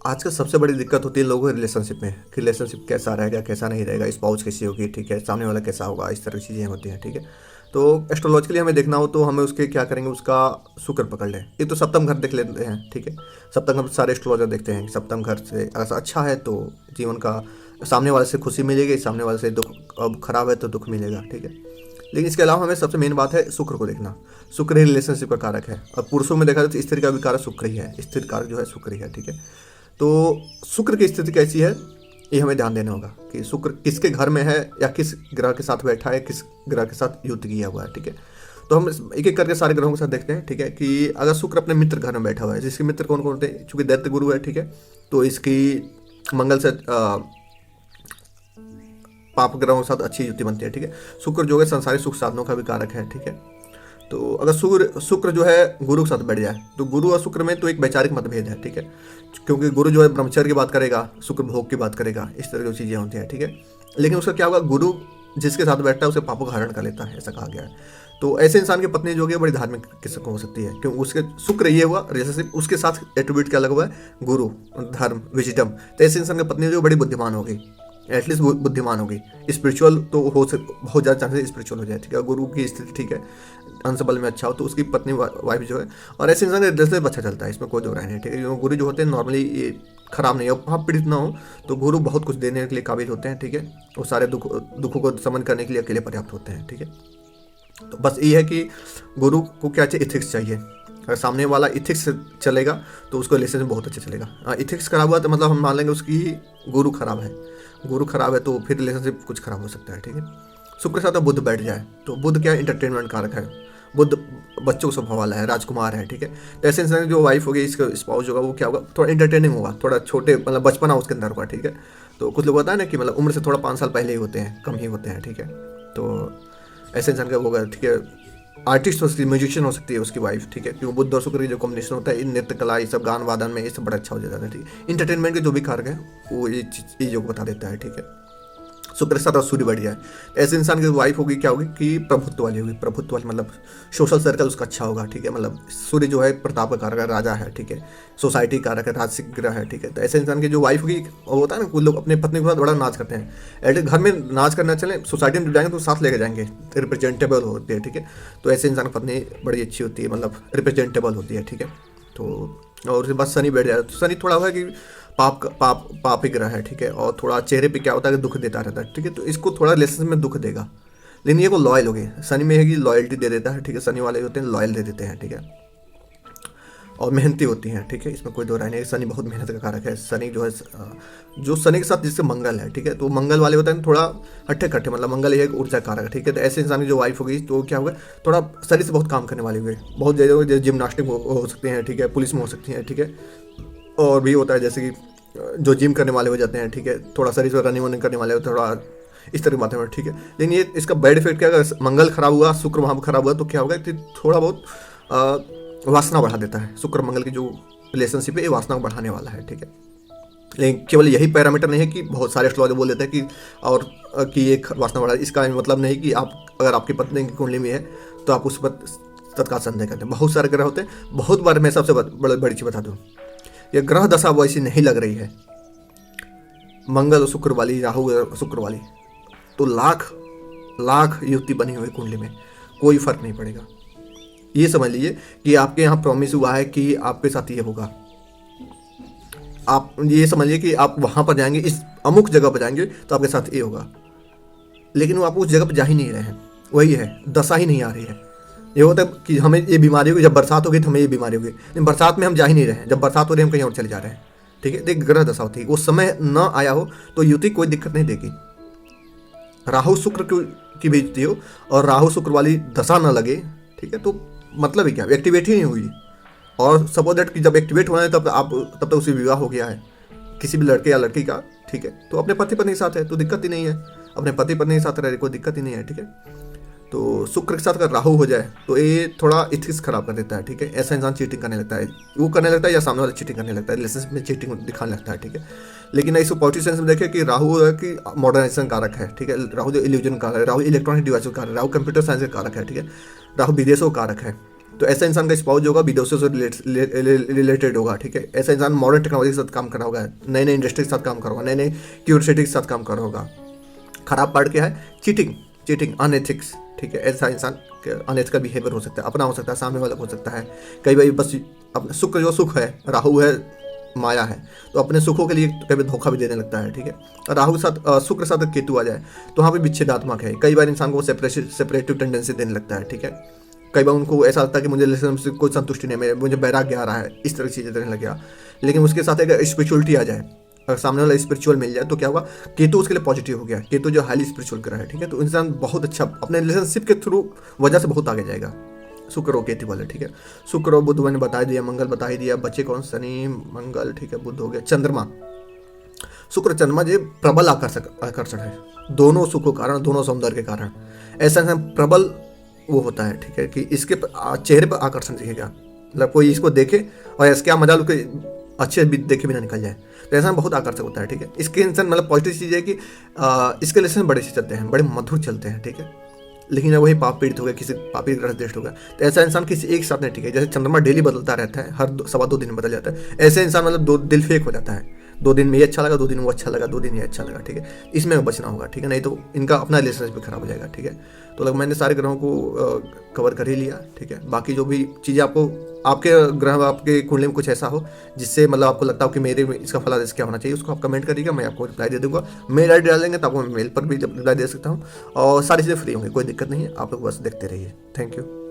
आजकल सबसे बड़ी दिक्कत होती है लोगों के रिलेशनशिप में कि रिलेशनशिप कैसा रहेगा कैसा नहीं रहेगा, स्पाउस कैसी होगी, ठीक है, सामने वाला कैसा होगा, इस तरह की चीज़ें होती हैं, ठीक है। तो एस्ट्रोलॉजिकली हमें देखना हो तो हमें उसके क्या करेंगे, उसका शुक्र पकड़ लें। एक तो सप्तम घर देख लेते हैं, ठीक है। सप्तम घर सारे एस्ट्रोलॉजर देखते हैं कि सप्तम घर से अगर अच्छा है तो जीवन का सामने वाले से खुशी मिलेगी, सामने वाले से दुख, अब खराब है तो दुख मिलेगा, ठीक है। लेकिन इसके अलावा हमें सबसे मेन बात है शुक्र को देखना। शुक्र ही रिलेशनशिप का कारक है, और पुरुषों में देखा जाए तो स्त्री का भी कारक शुक्र ही है, स्त्री कारक जो है शुक्र ही है, ठीक है। तो शुक्र की स्थिति कैसी है ये हमें ध्यान देना होगा कि शुक्र किसके घर में है या किस ग्रह के साथ बैठा है, किस ग्रह के साथ युद्ध किया हुआ है, ठीक है। तो हम एक एक करके सारे ग्रहों के साथ देखते हैं, ठीक है, कि अगर शुक्र अपने मित्र घर में बैठा हुआ है, जिसके मित्र कौन कौन होते हैं, चूंकि दैत्य गुरु है, ठीक है, तो इसकी मंगल से पाप ग्रहों के साथ अच्छी युति बनती है, ठीक है। शुक्र जो है संसारिक सुख साधनों का भी कारक है, ठीक है। तो अगर शुक्र जो है गुरु के साथ बैठ जाए तो गुरु और शुक्र में तो एक वैचारिक मतभेद है, ठीक है। क्योंकि गुरु जो है ब्रह्मचर्य की बात करेगा, शुक्र भोग की बात करेगा, इस तरह की चीज़ें होती हैं, ठीक है। लेकिन उसका क्या होगा, गुरु जिसके साथ बैठता है उसे पापों का हरण कर लेता है, ऐसा कहा गया है। तो ऐसे इंसान की पत्नी जो है बड़ी धार्मिक किस्म हो सकती है, क्योंकि उसके शुक्र ये हुआ रिलेशनशिप, उसके साथ एट्रीब्यूट क्या लगा हुआ है, गुरु, धर्म, विजिटम। तो ऐसे इंसान की पत्नी जो बड़ी बुद्धिमान होगी, एटलीस्ट बुद्धिमान होगी। स्पिरिचुअल तो बहुत ज़्यादा चांसेस स्पिरिचुअल हो जाए, ठीक है। गुरु की स्थिति ठीक है, अंश बल में अच्छा हो तो उसकी पत्नी वाइफ जो है, और ऐसे इंसान का रिलेशनशिप अच्छा चलता है, इसमें कोई दो राय नहीं है, ठीक है। क्योंकि गुरु जो होते हैं नॉर्मली ये खराब नहीं है, हाँ पीड़ित ना हो तो गुरु बहुत कुछ देने के लिए काबिल होते हैं, ठीक है। वो सारे दुखों को समन करने के लिए अकेले पर्याप्त होते हैं, ठीक है। तो बस ये है कि गुरु को क्या चाहिए, इथिक्स चाहिए। अगर सामने वाला इथिक्स से चलेगा तो उसको रिलेशनशिप बहुत अच्छा चलेगा। इथिक्स खराब हुआ तो मतलब हम मान लेंगे उसकी गुरु खराब है, गुरु खराब है तो फिर रिलेशनशिप कुछ खराब हो सकता है, ठीक है। शुक्र के साथ बुध बैठ जाए तो बुध क्या इंटरटेनमेंट कारक है, बुध बच्चों का स्वभाव वाला है, राजकुमार है, ठीक है। तो ऐसे इंसान जो वाइफ होगी, इसका स्पाउस होगा, वो क्या होगा, थोड़ा इंटरटेनिंग होगा, थोड़ा छोटे मतलब बचपना उसके अंदर होगा, ठीक है। तो कुछ लोग होता है ना कि मतलब उम्र से थोड़ा 5 साल पहले ही होते हैं, कम ही होते हैं, ठीक है। तो ऐसे इंसान का होगा, ठीक है। आर्टिस्ट हो सकती है, म्यूजिशियन हो सकती है उसकी वाइफ, ठीक है, क्योंकि बुद्ध और शुक्र की जो कॉम्बिनेशन होता है इन नृत्य कला, ये सब गान वादन में ये सब बड़ा अच्छा हो जाता है, ठीक है। इंटरटेनमेंट के जो भी कारक है वो ये चीज़ों को बता देता है, ठीक है। शुक्र के साथ सूर्य बढ़ जाए, ऐसे इंसान की वाइफ होगी क्या होगी कि प्रभुत्व वाली होगी, प्रभुत्व वाली मतलब सोशल सर्कल उसका अच्छा होगा, ठीक है। मतलब सूर्य जो है प्रताप का कारक है, राजा है, ठीक है, सोसाइटी कारक है, राजसिक ग्रह है, ठीक है। तो ऐसे इंसान की जो वाइफ होगी, वो होता है ना कुछ लोग अपने पत्नी के साथ बड़ा नाच करते हैं, एटलीस्ट घर में नाच करना चले, सोसाइटी में जाएंगे तो साथ लेके जाएंगे, रिप्रेजेंटेबल होती है, ठीक है। तो ऐसे इंसान की पत्नी बड़ी अच्छी होती है, मतलब रिप्रेजेंटेबल होती है, ठीक है। तो और उसके बाद शनि बैठ जाए तो शनि थोड़ा हुआ कि पाप ही ग्रह है, ठीक है। और थोड़ा चेहरे पे क्या होता है कि दुख देता रहता है, ठीक है। तो इसको थोड़ा रिलेशनशिप में दुख देगा, लेकिन ये को लॉयल हो गई। शनि में है कि लॉयल्टी दे देता है, ठीक है। शनि वाले होते हैं लॉयल दे देते हैं, ठीक है, और मेहनती होती हैं, ठीक है। इसमें कोई दो राय नहीं, शनि बहुत मेहनत का कारक है। शनि जो है जो शनि के साथ जिससे मंगल है, ठीक है, तो मंगल वाले होते हैं थोड़ा हट्टे कट्टे, मतलब मंगल एक ऊर्जा कारक है, ठीक है। तो ऐसे इंसान की जो वाइफ होगी तो क्या होगा, थोड़ा शरीर से बहुत काम करने वाली होगी, बहुत जैसे जिम्नास्टिक हो सकते हैं, ठीक है, पुलिस में हो सकती हैं, ठीक है। और भी होता है जैसे कि जो जिम करने वाले हो जाते हैं, ठीक है, थोड़ा शरीर से रनिंग वनिंग करने वाले, थोड़ा इस तरह की बातें, ठीक है। लेकिन ये इसका बैड इफेक्ट क्या, अगर मंगल खराब हुआ, शुक्र वहाँ खराब हुआ तो क्या होगा कि थोड़ा बहुत वासना बढ़ा देता है। शुक्र मंगल की जो रिलेशनशिप है ये वासना को बढ़ाने वाला है, ठीक है। लेकिन केवल यही पैरामीटर नहीं है कि बहुत सारे एस्ट्रोलॉजर बोल देते हैं कि और कि ये वासना बढ़ा, इसका मतलब नहीं कि आप अगर आपकी पत्नी की कुंडली में है तो आप उस पर तत्काल संदेह करते हैं। बहुत सारे ग्रह होते हैं, बहुत बार मैं सबसे बड़ी चीज़ बता दूँ, ये ग्रह दशा वैसी नहीं लग रही है, मंगल और शुक्र वाली, राहु और शुक्र वाली, तो लाख लाख युक्ति बनी हुई कुंडली में कोई फर्क नहीं पड़ेगा। ये समझ लीजिए कि आपके यहाँ प्रॉमिस हुआ है कि आपके साथ ये होगा, आप ये समझिए कि आप वहाँ पर जाएंगे, इस अमुक जगह पर जाएंगे तो आपके साथ ये होगा, लेकिन वो आप उस जगह पर जा ही नहीं रहे हैं, वही है, दशा ही नहीं आ रही है। ये होता है कि हमें ये बीमारी होगी, जब बरसात होगी तो हमें ये बीमारी होगी, लेकिन बरसात में हम जा ही नहीं रहे हैं, जब बरसात हो रही है हम कहीं और चले जा रहे हैं, ठीक है। एक ग्रह दशा होती है, वो समय न आया हो तो युति कोई दिक्कत नहीं देगी। राहु शुक्र की भी युति हो और राहु शुक्र वाली दशा न लगे, ठीक है, तो मतलब ही क्या, एक्टिवेट ही नहीं हुई। और सपोज दैट कि जब एक्टिवेट होना है तब तक उसे विवाह हो गया है किसी भी लड़के या लड़की का, ठीक है, तो अपने पति पत्नी के साथ है तो दिक्कत ही नहीं है, अपने पति पत्नी के साथ रहे कोई दिक्कत ही नहीं है, ठीक है। तो शुक्र के साथ अगर राहु हो जाए तो ये थोड़ा इथिक्स खराब कर देता है, ठीक है। ऐसा इंसान चीटिंग करने लगता है, वो करने लगता है या सामने वाला चीटिंग करने लगता है, रिलेशनशिप में चीटिंग दिखाने लगता है, ठीक है। लेकिन इसको पॉजिटिव सेंस में देखें कि राहु है कि मॉडर्नाइजेशन कारक है, ठीक है। राहु जो इल्यूजन कारक है, राहु इलेक्ट्रॉनिक डिवाइस का कारक है, राहु कंप्यूटर साइंस का कारक है, ठीक है। राहु विदेशों का कारक है। तो ऐसा इंसान का स्पाउस जो होगा विदेशों से रिलेटेड होगा, ठीक है। ऐसा इंसान मॉडर्न टेक्नोलॉजी के साथ काम कर रहा होगा, नए नए इंडस्ट्री के साथ काम कर रहा होगा, नए नए क्यूरियोसिटी के साथ काम कर रहा होगा। खराब पार्ट क्या है? चीटिंग अनएथिक्स, ठीक है। ऐसा इंसान अनएथिकल बिहेवियर हो सकता है, अपना हो सकता है, सामने वाला हो सकता है। कई बार बस अपना शुक्र जो सुख है, राहु है माया है, तो अपने सुखों के लिए कई बार धोखा भी देने लगता है, ठीक है। राहु के साथ शुक्र के साथ केतु आ जाए तो वहाँ पे विच्छेदात्मक है। कई बार इंसान को सेपरेटिव टेंडेंसी देने लगता है, ठीक है। कई बार उनको ऐसा लगता है कि मुझे रिलेशन से कोई संतुष्टि नहीं है, मुझे बैराग्य आ रहा है, इस तरह की चीज़ें देने लग गया। लेकिन उसके साथ अगर स्पिरिचुअलिटी आ जाए, अगर सामने वाला स्पिरिचुअल मिल जाए तो क्या होगा? केतु उसके लिए पॉजिटिव हो गया। केतु जो हाईली स्पिरिचुअल ग्रह है, ठीक है। तो इंसान बहुत अच्छा अपने रिलेशनशिप के थ्रू वजह से बहुत आगे जाएगा। शुक्र और केतु वाले, ठीक है। शुक्र और बुध मैंने बता दिया, मंगल बता ही दिया, बच्चे कौन? शनि मंगल, ठीक है, बुध हो गया। चंद्रमा, शुक्र चंद्रमा जो प्रबल आकर्षण है, दोनों सुख के कारण, दोनों सौंदर्य के कारण ऐसा इंसान प्रबल वो होता है, ठीक है, कि इसके चेहरे पर आकर्षण दिखेगा। मतलब कोई इसको देखे और इसके क्या मजा के अच्छे देखे बिना निकल जाए, तो ऐसा बहुत आकर्षक होता है, ठीक है। इसके इंसान मतलब पॉजिटिव चीज़ है कि इसके रिलेशन बड़े से चलते हैं, बड़े मधुर चलते हैं, ठीक है। लेकिन वही पाप पीड़ित हो गया, किसी पापी ग्रह दृष्ट हो गया, तो ऐसा इंसान किसी एक साथ नहीं, ठीक है। जैसे चंद्रमा डेली बदलता रहता है, हर 2 दिन में बदल जाता है, ऐसे इंसान मतलब दो दिल फेक हो जाता है। 2 दिन में ये अच्छा लगा, 2 दिन वो अच्छा लगा, 2 दिन ये अच्छा लगा, ठीक है। इसमें बचना होगा, ठीक है, नहीं तो इनका अपना रिलेशनशिप भी खराब हो जाएगा, ठीक है। तो लग मैंने सारे ग्रहों को कवर कर ही लिया, ठीक है। बाकी जो भी चीज़ें आपको आपके ग्रह आपके कुंडली में कुछ ऐसा हो जिससे मतलब आपको लगता हो कि मेरे में इसका फलादेश क्या होना चाहिए, उसको आप कमेंट करिएगा, मैं आपको रिप्लाई दे दूंगा। मेल आई डी डालेंगे तो आपको मैं मेल पर भी रिप्लाई दे सकता हूँ, और सारी चीज़ें फ्री होंगी, कोई दिक्कत नहीं है। आप लोग बस देखते रहिए। Thank you.